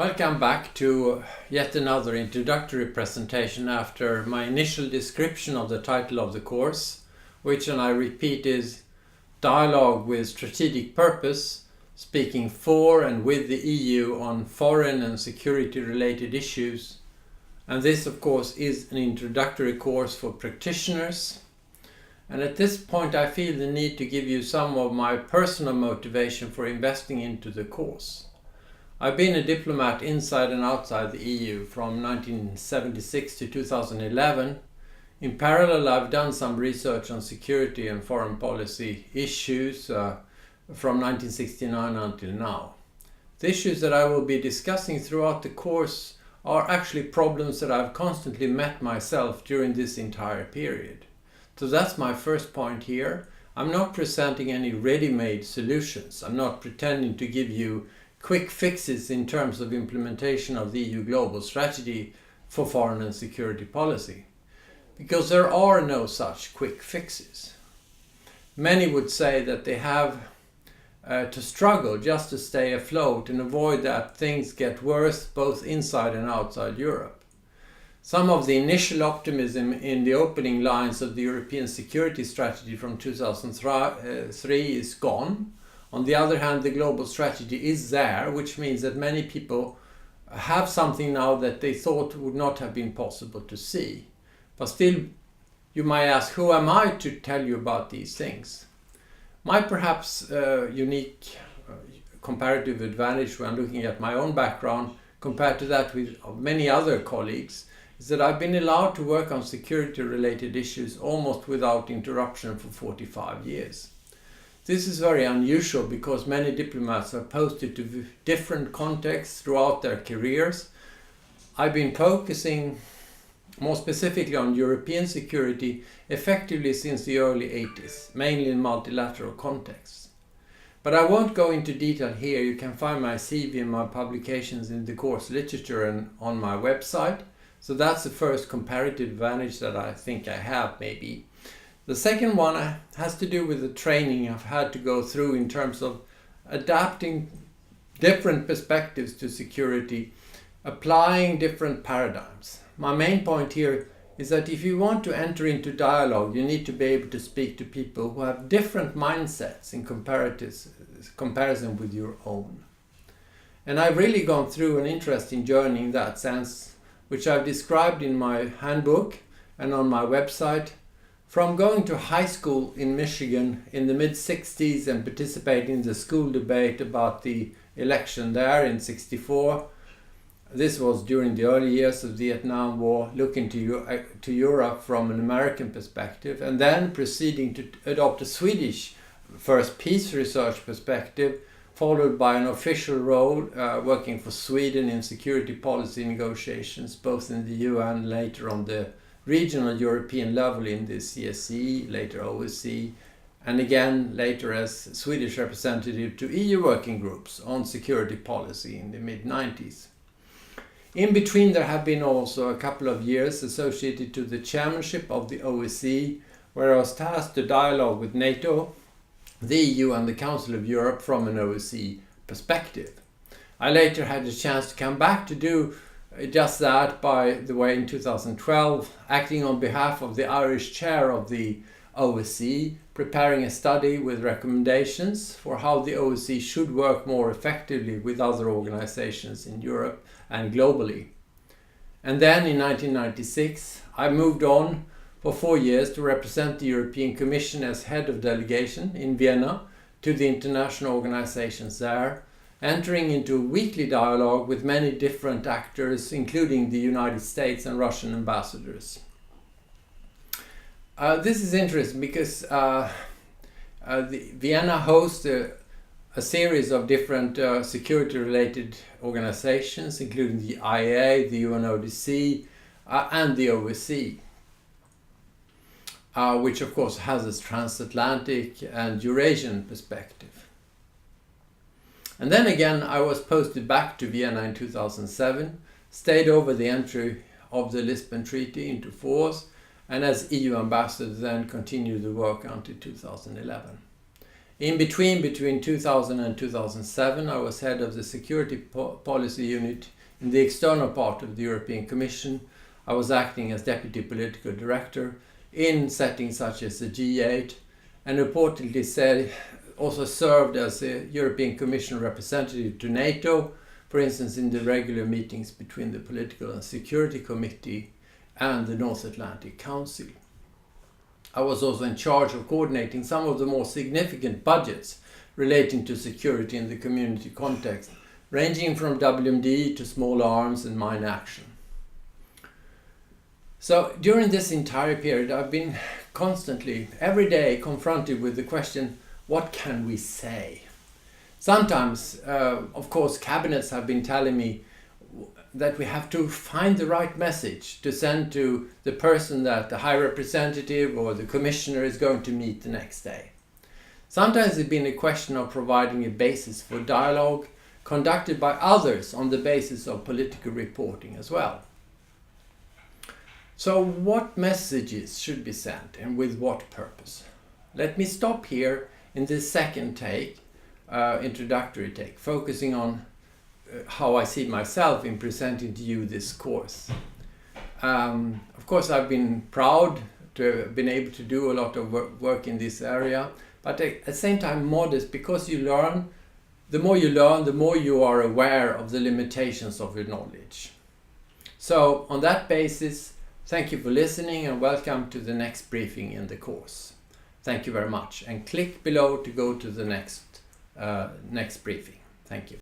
Welcome back to yet another introductory presentation after my initial description of the title of the course, which, and I repeat, is Dialogue with Strategic Purpose, speaking for and with the EU on foreign and security related issues. And this, of course, is an introductory course for practitioners. And at this point I feel the need to give you some of my personal motivation for investing into the course. I've been a diplomat inside and outside the EU from 1976 to 2011. In parallel, I've done some research on security and foreign policy issues from 1969 until now. The issues that I will be discussing throughout the course are actually problems that I've constantly met myself during this entire period. So that's my first point here. I'm not presenting any ready-made solutions. I'm not pretending to give you quick fixes in terms of implementation of the EU global strategy for foreign and security policy, because there are no such quick fixes. Many would say that they have to struggle just to stay afloat and avoid that things get worse both inside and outside Europe. Some of the initial optimism in the opening lines of the European security strategy from 2003 is gone. On the other hand, the global strategy is there, which means that many people have something now that they thought would not have been possible to see. But still, you might ask, who am I to tell you about these things? My perhaps unique comparative advantage when looking at my own background compared to that with many other colleagues is that I've been allowed to work on security-related issues almost without interruption for 45 years. This is very unusual because many diplomats are posted to different contexts throughout their careers. I've been focusing more specifically on European security effectively since the early 80s, mainly in multilateral contexts. But I won't go into detail here. You can find my CV and my publications in the course literature and on my website. So that's the first comparative advantage that I think I have maybe. The second one has to do with the training I've had to go through in terms of adapting different perspectives to security, applying different paradigms. My main point here is that if you want to enter into dialogue, you need to be able to speak to people who have different mindsets in comparison with your own. And I've really gone through an interesting journey in that sense, which I've described in my handbook and on my website. From going to high school in Michigan in the mid-60s and participating in the school debate about the election there in '64, this was during the early years of the Vietnam War, looking to Europe from an American perspective, and then proceeding to adopt a Swedish first peace research perspective, followed by an official role working for Sweden in security policy negotiations, both in the UN and later on the regional European level in the CSE, later OSCE, and again later as Swedish representative to EU working groups on security policy in the mid-90s. In between there have been also a couple of years associated to the chairmanship of the OSCE, where I was tasked to dialogue with NATO, the EU and the Council of Europe from an OSCE perspective. I later had the chance to come back to do just that, by the way, in 2012, acting on behalf of the Irish chair of the OSCE, preparing a study with recommendations for how the OSCE should work more effectively with other organizations in Europe and globally. And then in 1996, I moved on for 4 years to represent the European Commission as head of delegation in Vienna to the international organizations there, entering into a weekly dialogue with many different actors, including the United States and Russian ambassadors. This is interesting because Vienna hosts a series of different security-related organizations, including the IAEA, the UNODC, and the OSCE, which of course has its transatlantic and Eurasian perspective. And then again, I was posted back to Vienna in 2007, stayed over the entry of the Lisbon Treaty into force, and as EU ambassador then continued the work until 2011. In between 2000 and 2007, I was head of the security policy unit In the external part of the European Commission, I was acting as Deputy Political Director in settings such as the G8, and reportedly also served as a European Commission representative to NATO, for instance in the regular meetings between the Political and Security Committee and the North Atlantic Council. I was also in charge of coordinating some of the more significant budgets relating to security in the community context, ranging from WMD to small arms and mine action. So during this entire period, I've been constantly, every day, confronted with the question, what can we say? Sometimes, of course, cabinets have been telling me that we have to find the right message to send to the person that the High Representative or the Commissioner is going to meet the next day. Sometimes it's been a question of providing a basis for dialogue conducted by others on the basis of political reporting as well. So what messages should be sent and with what purpose? Let me stop here in this second take, introductory take, focusing on how I see myself in presenting to you this course. Of course, I've been proud to have been able to do a lot of work in this area, but at the same time modest, because you learn, the more you are aware of the limitations of your knowledge. So on that basis, thank you for listening and welcome to the next briefing in the course. Thank you very much, and click below to go to the next briefing. Thank you.